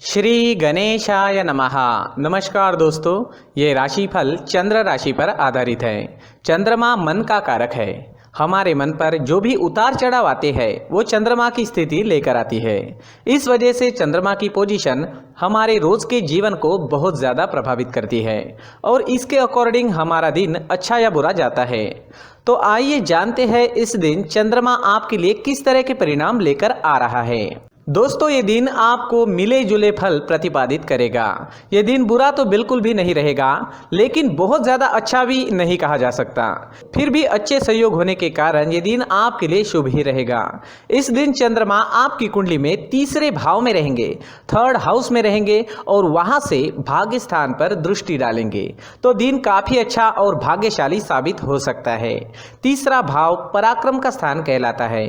श्री गणेशाय नमः। नमस्कार दोस्तों, ये राशिफल चंद्र राशि पर आधारित है। चंद्रमा मन का कारक है। हमारे मन पर जो भी उतार चढ़ाव आते हैं वो चंद्रमा की स्थिति लेकर आती है। इस वजह से चंद्रमा की पोजीशन हमारे रोज के जीवन को बहुत ज़्यादा प्रभावित करती है और इसके अकॉर्डिंग हमारा दिन अच्छा या बुरा जाता है। तो आइए जानते हैं इस दिन चंद्रमा आपके लिए किस तरह के परिणाम लेकर आ रहा है। दोस्तों, ये दिन आपको मिले जुले फल प्रतिपादित करेगा। ये दिन बुरा तो बिल्कुल भी नहीं रहेगा, लेकिन बहुत ज़्यादा अच्छा भी नहीं कहा जा सकता। फिर भी अच्छे संयोग होने के कारण ये दिन आपके लिए शुभ ही रहेगा। इस दिन चंद्रमा आपकी कुंडली में तीसरे भाव में रहेंगे, थर्ड हाउस में रहेंगे और वहाँ से भाग्य स्थान पर दृष्टि डालेंगे। तो दिन काफ़ी अच्छा और भाग्यशाली साबित हो सकता है। तीसरा भाव पराक्रम का स्थान कहलाता है।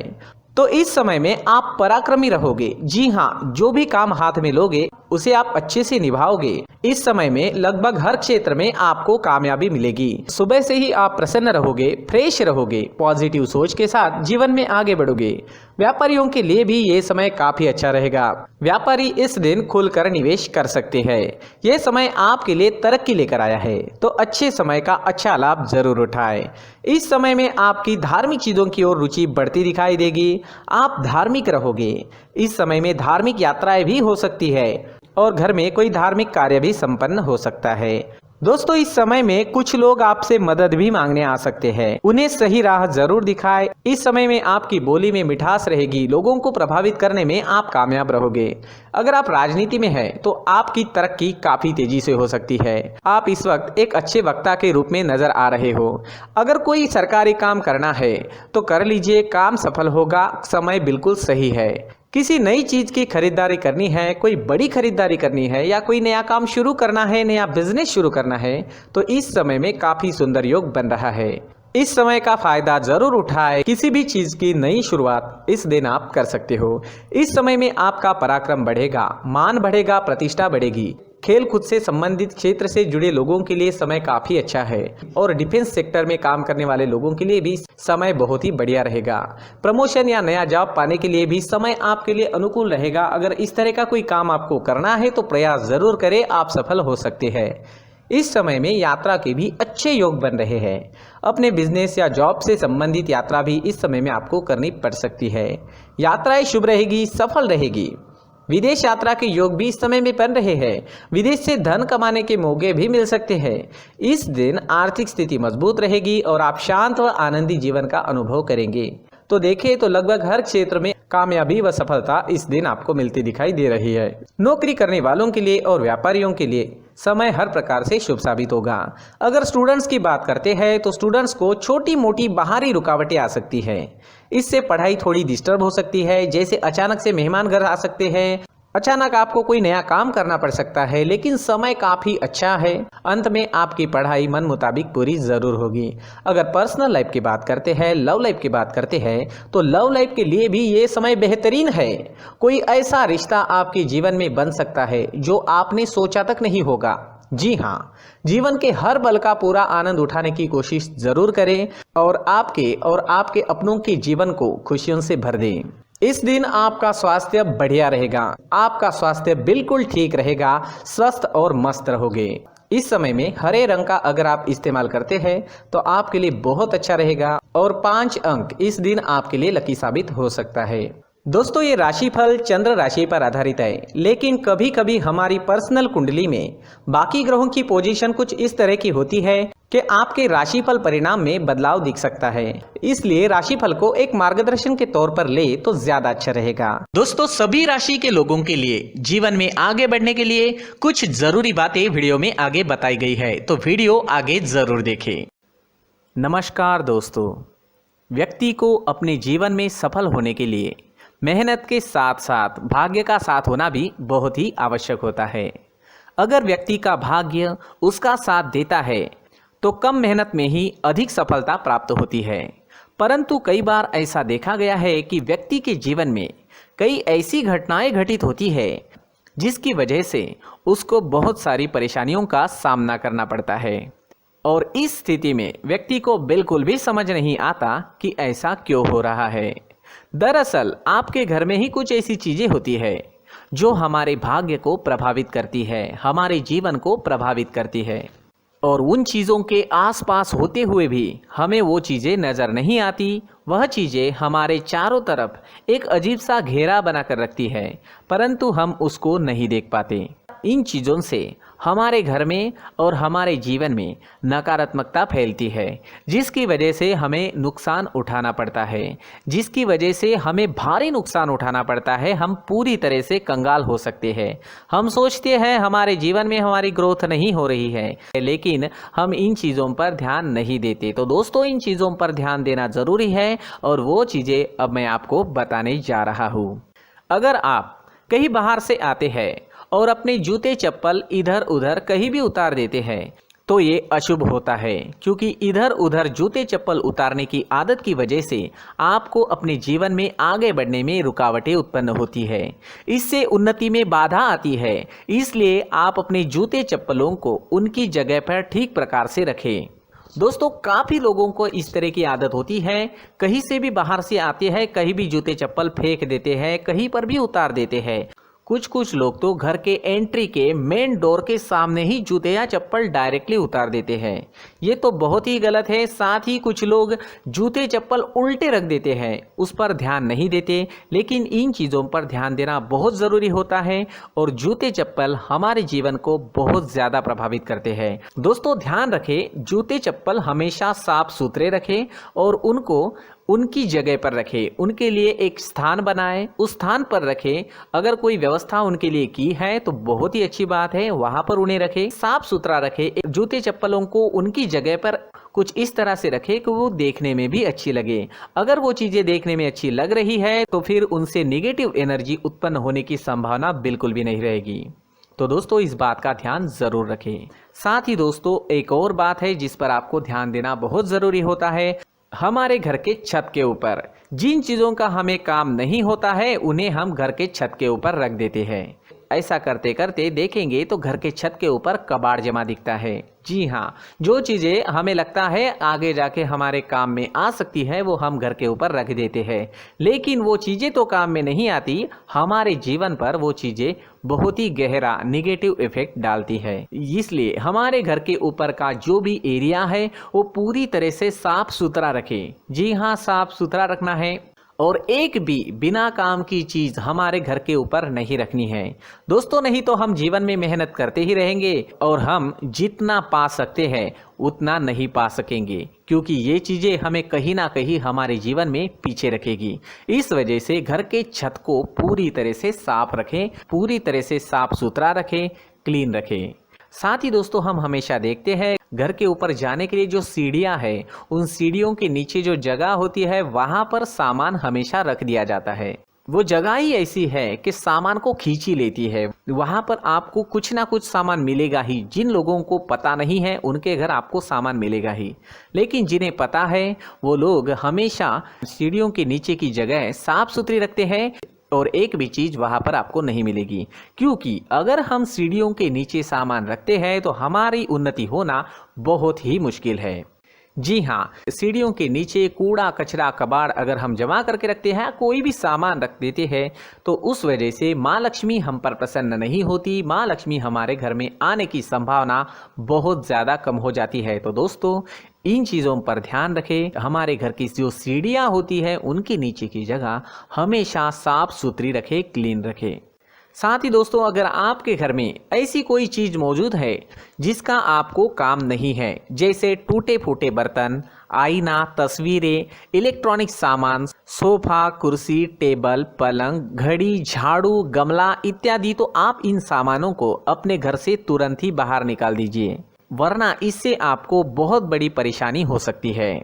तो इस समय में आप पराक्रमी रहोगे। जी हाँ, जो भी काम हाथ में लोगे उसे आप अच्छे से निभाओगे। इस समय में लगभग हर क्षेत्र में आपको कामयाबी मिलेगी। सुबह से ही आप प्रसन्न रहोगे, फ्रेश रहोगे, पॉजिटिव सोच के साथ जीवन में आगे बढ़ोगे। व्यापारियों के लिए भी ये समय काफी अच्छा रहेगा। व्यापारी इस दिन खुलकर निवेश कर सकते हैं। ये समय आपके लिए तरक्की लेकर आया है, तो अच्छे समय का अच्छा लाभ जरूर उठाएं। इस समय में आपकी धार्मिक चीजों की ओर रुचि बढ़ती दिखाई देगी। आप धार्मिक रहोगे। इस समय में धार्मिक यात्राएं भी हो सकती है और घर में कोई धार्मिक कार्य भी संपन्न हो सकता है। दोस्तों, इस समय में कुछ लोग आपसे मदद भी मांगने आ सकते हैं। उन्हें सही राह जरूर दिखाएं। इस समय में आपकी बोली में मिठास रहेगी। लोगों को प्रभावित करने में आप कामयाब रहोगे। अगर आप राजनीति में हैं तो आपकी तरक्की काफी तेजी से हो सकती है। आप इस वक्त एक अच्छे वक्ता के रूप में नजर आ रहे हो। अगर कोई सरकारी काम करना है तो कर लीजिए, काम सफल होगा। समय बिल्कुल सही है। किसी नई चीज की खरीदारी करनी है, कोई बड़ी खरीदारी करनी है या कोई नया काम शुरू करना है, नया बिजनेस शुरू करना है, तो इस समय में काफी सुंदर योग बन रहा है। इस समय का फायदा जरूर उठाएं। किसी भी चीज की नई शुरुआत इस दिन आप कर सकते हो। इस समय में आपका पराक्रम बढ़ेगा, मान बढ़ेगा, प्रतिष्ठा बढ़ेगी। खेल कूद से संबंधित क्षेत्र से जुड़े लोगों के लिए समय काफी अच्छा है और डिफेंस सेक्टर में काम करने वाले लोगों के लिए भी समय बहुत ही बढ़िया रहेगा। प्रमोशन या नया जॉब पाने के लिए भी समय आपके लिए अनुकूल रहेगा। अगर इस तरह का कोई काम आपको करना है तो प्रयास जरूर करें, आप सफल हो सकते हैं। इस समय में यात्रा के भी अच्छे योग बन रहे हैं। अपने बिजनेस या जॉब से संबंधित यात्रा भी इस समय में आपको करनी पड़ सकती है। यात्राएं शुभ रहेगी, सफल रहेगी। विदेश यात्रा के योग भी इस समय में बन रहे हैं। विदेश से धन कमाने के मौके भी मिल सकते हैं। इस दिन आर्थिक स्थिति मजबूत रहेगी और आप शांत व आनंदी जीवन का अनुभव करेंगे। तो देखें तो लगभग हर क्षेत्र में कामयाबी व सफलता इस दिन आपको मिलती दिखाई दे रही है। नौकरी करने वालों के लिए और व्यापारियों के लिए समय हर प्रकार से शुभ साबित होगा। अगर स्टूडेंट्स की बात करते हैं तो स्टूडेंट्स को छोटी मोटी बाहरी रुकावटें आ सकती है। इससे पढ़ाई थोड़ी डिस्टर्ब हो सकती है। जैसे अचानक से मेहमान घर आ सकते हैं, अचानक आपको कोई नया काम करना पड़ सकता है, लेकिन समय काफी अच्छा है। अंत में आपकी पढ़ाई मन मुताबिक पूरी जरूर होगी। अगर पर्सनल लाइफ की बात करते हैं, लव लाइफ की बात करते हैं, तो लव लाइफ के लिए भी ये समय बेहतरीन है। कोई ऐसा रिश्ता आपके जीवन में बन सकता है जो आपने सोचा तक नहीं होगा। जी हाँ, जीवन के हर पल का पूरा आनंद उठाने की कोशिश जरूर करें और आपके अपनों के जीवन को खुशियों से भर दें। इस दिन आपका स्वास्थ्य बढ़िया रहेगा। आपका स्वास्थ्य बिल्कुल ठीक रहेगा, स्वस्थ और मस्त रहोगे। इस समय में हरे रंग का अगर आप इस्तेमाल करते हैं तो आपके लिए बहुत अच्छा रहेगा और 5 अंक इस दिन आपके लिए लकी साबित हो सकता है। दोस्तों, ये राशिफल चंद्र राशि पर आधारित है, लेकिन कभी कभी हमारी पर्सनल कुंडली में बाकी ग्रहों की पोजीशन कुछ इस तरह की होती है कि आपके राशिफल परिणाम में बदलाव दिख सकता है। इसलिए राशिफल को एक मार्गदर्शन के तौर पर ले तो ज्यादा अच्छा रहेगा। दोस्तों, सभी राशि के लोगों के लिए जीवन में आगे बढ़ने के लिए कुछ जरूरी बातें वीडियो में आगे बताई गई है, तो वीडियो आगे जरूर देखें। नमस्कार दोस्तों, व्यक्ति को अपने जीवन में सफल होने के लिए मेहनत के साथ साथ भाग्य का साथ होना भी बहुत ही आवश्यक होता है। अगर व्यक्ति का भाग्य उसका साथ देता है तो कम मेहनत में ही अधिक सफलता प्राप्त होती है। परंतु कई बार ऐसा देखा गया है कि व्यक्ति के जीवन में कई ऐसी घटनाएं घटित होती है जिसकी वजह से उसको बहुत सारी परेशानियों का सामना करना पड़ता है और इस स्थिति में व्यक्ति को बिल्कुल भी समझ नहीं आता कि ऐसा क्यों हो रहा है। दरअसल आपके घर में ही कुछ ऐसी चीजें होती है जो हमारे भाग्य को प्रभावित करती है, हमारे जीवन को प्रभावित करती है। और उन चीज़ों के आसपास होते हुए भी हमें वो चीज़ें नज़र नहीं आती। वह चीज़ें हमारे चारों तरफ एक अजीब सा घेरा बनाकर रखती है, परंतु हम उसको नहीं देख पाते। इन चीज़ों से हमारे घर में और हमारे जीवन में नकारात्मकता फैलती है, जिसकी वजह से हमें नुकसान उठाना पड़ता है, जिसकी वजह से हमें भारी नुकसान उठाना पड़ता है। हम पूरी तरह से कंगाल हो सकते हैं। हम सोचते हैं हमारे जीवन में हमारी ग्रोथ नहीं हो रही है, लेकिन हम इन चीज़ों पर ध्यान नहीं देते। तो दोस्तों, इन चीज़ों पर ध्यान देना ज़रूरी है और वो चीज़ें अब मैं आपको बताने जा रहा हूँ। अगर आप कहीं बाहर से आते हैं और अपने जूते चप्पल इधर उधर कहीं भी उतार देते हैं तो ये अशुभ होता है, क्योंकि इधर उधर जूते चप्पल उतारने की आदत की वजह से आपको अपने जीवन में आगे बढ़ने में रुकावटें उत्पन्न होती है। इससे उन्नति में बाधा आती है। इसलिए आप अपने जूते चप्पलों को उनकी जगह पर ठीक प्रकार से रखें। दोस्तों, काफ़ी लोगों को इस तरह की आदत होती है, कहीं से भी बाहर से आते हैं, कहीं भी जूते चप्पल फेंक देते हैं, कहीं पर भी उतार देते हैं। कुछ लोग तो घर के एंट्री के मेन डोर के सामने ही जूते या चप्पल डायरेक्टली उतार देते हैं। ये तो बहुत ही गलत है। साथ ही कुछ लोग जूते चप्पल उल्टे रख देते हैं, उस पर ध्यान नहीं देते। लेकिन इन चीज़ों पर ध्यान देना बहुत ज़रूरी होता है और जूते चप्पल हमारे जीवन को बहुत ज़्यादा प्रभावित करते हैं। दोस्तों, ध्यान रखें, जूते चप्पल हमेशा साफ सुथरे रखें और उनको उनकी जगह पर रखें। उनके लिए एक स्थान बनाएं, उस स्थान पर रखें। अगर कोई व्यवस्था उनके लिए की है तो बहुत ही अच्छी बात है, वहां पर उन्हें रखें, साफ सुथरा रखें। जूते चप्पलों को उनकी जगह पर कुछ इस तरह से रखें कि वो देखने में भी अच्छी लगे। अगर वो चीज़ें देखने में अच्छी लग रही है तो फिर उनसे नेगेटिव एनर्जी उत्पन्न होने की संभावना बिल्कुल भी नहीं रहेगी। तो दोस्तों, इस बात का ध्यान ज़रूर रखें। साथ ही दोस्तों, एक और बात है जिस पर आपको ध्यान देना बहुत ज़रूरी होता है। हमारे घर के छत के ऊपर जिन चीज़ों का हमें काम नहीं होता है उन्हें हम घर के छत के ऊपर रख देते हैं। ऐसा करते करते देखेंगे तो घर के छत के ऊपर कबाड़ जमा दिखता है। जी हाँ, जो चीज़ें हमें लगता है आगे जाके हमारे काम में आ सकती है वो हम घर के ऊपर रख देते हैं, लेकिन वो चीज़ें तो काम में नहीं आती। हमारे जीवन पर वो चीज़ें बहुत ही गहरा निगेटिव इफेक्ट डालती है। इसलिए हमारे घर के ऊपर का जो भी एरिया है वो पूरी तरह से साफ सुथरा रखें। जी हाँ, साफ सुथरा रखना है और एक भी बिना काम की चीज़ हमारे घर के ऊपर नहीं रखनी है। दोस्तों, नहीं तो हम जीवन में मेहनत करते ही रहेंगे और हम जितना पा सकते हैं उतना नहीं पा सकेंगे, क्योंकि ये चीज़ें हमें कहीं ना कहीं हमारे जीवन में पीछे रखेगी। इस वजह से घर के छत को पूरी तरह से साफ रखें, पूरी तरह से साफ सुथरा रखें, क्लीन रखें। साथ ही दोस्तों, हम हमेशा देखते हैं घर के ऊपर जाने के लिए जो सीढ़ियां हैं, उन सीढ़ियों के नीचे जो जगह होती है वहां पर सामान हमेशा रख दिया जाता है। वो जगह ही ऐसी है कि सामान को खींची लेती है। वहां पर आपको कुछ ना कुछ सामान मिलेगा ही। जिन लोगों को पता नहीं है उनके घर आपको सामान मिलेगा ही, लेकिन जिन्हें पता है वो लोग हमेशा सीढ़ियों के नीचे की जगह साफ सुथरी रखते हैं और एक भी चीज़ वहाँ पर आपको नहीं मिलेगी। क्योंकि अगर हम सीढ़ियों के नीचे सामान रखते हैं तो हमारी उन्नति होना बहुत ही मुश्किल है। जी हाँ, सीढ़ियों के नीचे कूड़ा कचरा कबाड़ अगर हम जमा करके रखते हैं, कोई भी सामान रख देते हैं, तो उस वजह से माँ लक्ष्मी हम पर प्रसन्न नहीं होती। माँ लक्ष्मी हमारे घर में आने की संभावना बहुत ज़्यादा कम हो जाती है। तो दोस्तों, इन चीज़ों पर ध्यान रखें। हमारे घर की जो सीढ़ियाँ होती है उनके नीचे की जगह हमेशा साफ सुथरी रखें, क्लीन रखें। साथ ही दोस्तों, अगर आपके घर में ऐसी कोई चीज़ मौजूद है जिसका आपको काम नहीं है, जैसे टूटे फूटे बर्तन, आईना, तस्वीरें, इलेक्ट्रॉनिक सामान, सोफा, कुर्सी, टेबल, पलंग, घड़ी, झाड़ू, गमला इत्यादि, तो आप इन सामानों को अपने घर से तुरंत ही बाहर निकाल दीजिए, वरना इससे आपको बहुत बड़ी परेशानी हो सकती है।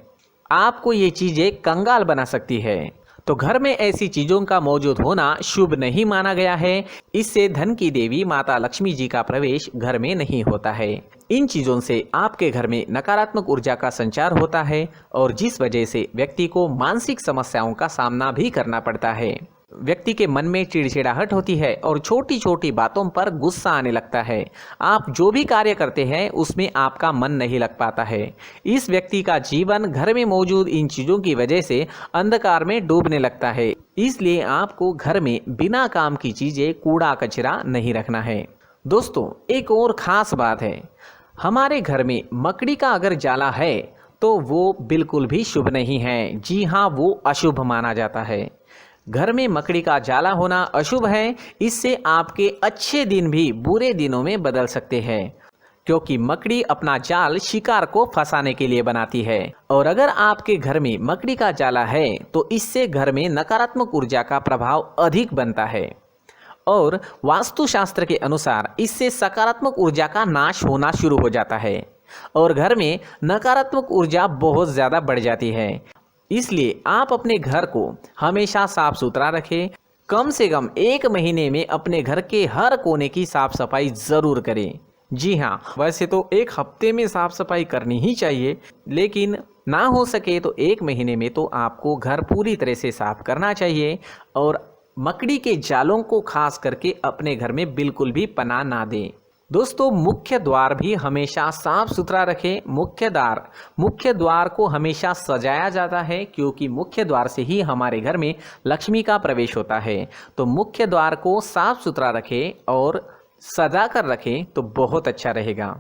आपको ये चीज़ें कंगाल बना सकती है। तो घर में ऐसी चीज़ों का मौजूद होना शुभ नहीं माना गया है। इससे धन की देवी माता लक्ष्मी जी का प्रवेश घर में नहीं होता है। इन चीज़ों से आपके घर में नकारात्मक ऊर्जा का संचार होता है और जिस वजह से व्यक्ति को मानसिक समस्याओं का सामना भी करना पड़ता है। व्यक्ति के मन में चिड़चिड़ाहट होती है और छोटी छोटी बातों पर गुस्सा आने लगता है। आप जो भी कार्य करते हैं उसमें आपका मन नहीं लग पाता है। इस व्यक्ति का जीवन घर में मौजूद इन चीज़ों की वजह से अंधकार में डूबने लगता है। इसलिए आपको घर में बिना काम की चीज़ें, कूड़ा कचरा नहीं रखना है। दोस्तों, एक और ख़ास बात है, हमारे घर में मकड़ी का अगर जाला है तो वो बिल्कुल भी शुभ नहीं है। जी हाँ, वो अशुभ माना जाता है। घर में मकड़ी का जाला होना अशुभ है। इससे आपके अच्छे दिन भी बुरे दिनों में बदल सकते हैं, क्योंकि मकड़ी अपना जाल शिकार को फंसाने के लिए बनाती है। और अगर आपके घर में मकड़ी का जाला है तो इससे घर में नकारात्मक ऊर्जा का प्रभाव अधिक बनता है और वास्तुशास्त्र के अनुसार इससे सकारात्मक ऊर्जा का नाश होना शुरू हो जाता है और घर में नकारात्मक ऊर्जा बहुत ज़्यादा बढ़ जाती है। इसलिए आप अपने घर को हमेशा साफ सुथरा रखें। कम से कम 1 महीने में अपने घर के हर कोने की साफ सफाई ज़रूर करें। जी हाँ, वैसे तो 1 हफ्ते में साफ सफाई करनी ही चाहिए, लेकिन ना हो सके तो 1 महीने में तो आपको घर पूरी तरह से साफ करना चाहिए और मकड़ी के जालों को खास करके अपने घर में बिल्कुल भी पनाह ना दें। दोस्तों, मुख्य द्वार भी हमेशा साफ सुथरा रखें। मुख्य द्वार को हमेशा सजाया जाता है, क्योंकि मुख्य द्वार से ही हमारे घर में लक्ष्मी का प्रवेश होता है। तो मुख्य द्वार को साफ सुथरा रखें और सजा कर रखें तो बहुत अच्छा रहेगा।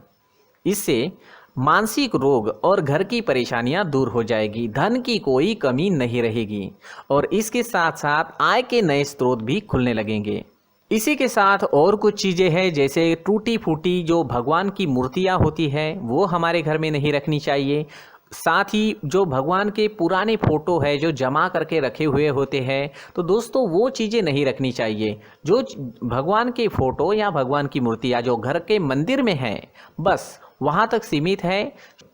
इससे मानसिक रोग और घर की परेशानियां दूर हो जाएगी, धन की कोई कमी नहीं रहेगी और इसके साथ साथ आय के नए स्रोत भी खुलने लगेंगे। इसी के साथ और कुछ चीज़ें हैं, जैसे टूटी फूटी जो भगवान की मूर्तियां होती हैं वो हमारे घर में नहीं रखनी चाहिए। साथ ही जो भगवान के पुराने फ़ोटो है जो जमा करके रखे हुए होते हैं, तो दोस्तों वो चीज़ें नहीं रखनी चाहिए। जो भगवान के फ़ोटो या भगवान की मूर्तियाँ जो घर के मंदिर में हैं, बस वहाँ तक सीमित है।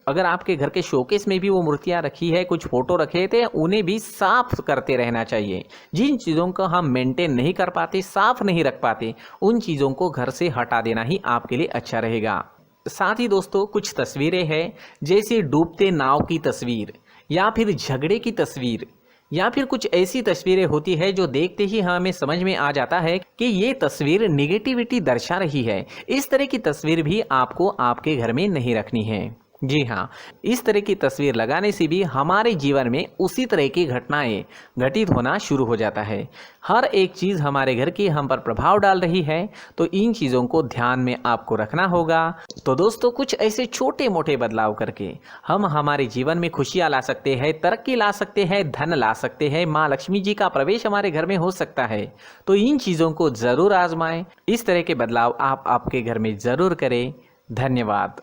अगर आपके घर के शोकेस में भी वो मूर्तियाँ रखी है, कुछ फ़ोटो रखे थे, उन्हें भी साफ करते रहना चाहिए। जिन चीज़ों को हम मेंटेन नहीं कर पाते, साफ नहीं रख पाते, उन चीज़ों को घर से हटा देना ही आपके लिए अच्छा रहेगा। साथ ही दोस्तों, कुछ तस्वीरें हैं, जैसे डूबते नाव की तस्वीर या फिर झगड़े की तस्वीर या फिर कुछ ऐसी तस्वीरें होती है जो देखते ही हमें समझ में आ जाता है कि ये तस्वीर निगेटिविटी दर्शा रही है। इस तरह की तस्वीर भी आपको आपके घर में नहीं रखनी है। जी हाँ, इस तरह की तस्वीर लगाने से भी हमारे जीवन में उसी तरह की घटनाएं घटित होना शुरू हो जाता है। हर एक चीज़ हमारे घर की हम पर प्रभाव डाल रही है, तो इन चीज़ों को ध्यान में आपको रखना होगा। तो दोस्तों, कुछ ऐसे छोटे मोटे बदलाव करके हम हमारे जीवन में खुशियाँ ला सकते हैं, तरक्की ला सकते हैं, धन ला सकते हैं, माँ लक्ष्मी जी का प्रवेश हमारे घर में हो सकता है। तो इन चीज़ों को ज़रूर आजमाएं। इस तरह के बदलाव आप आपके घर में ज़रूर करें। धन्यवाद।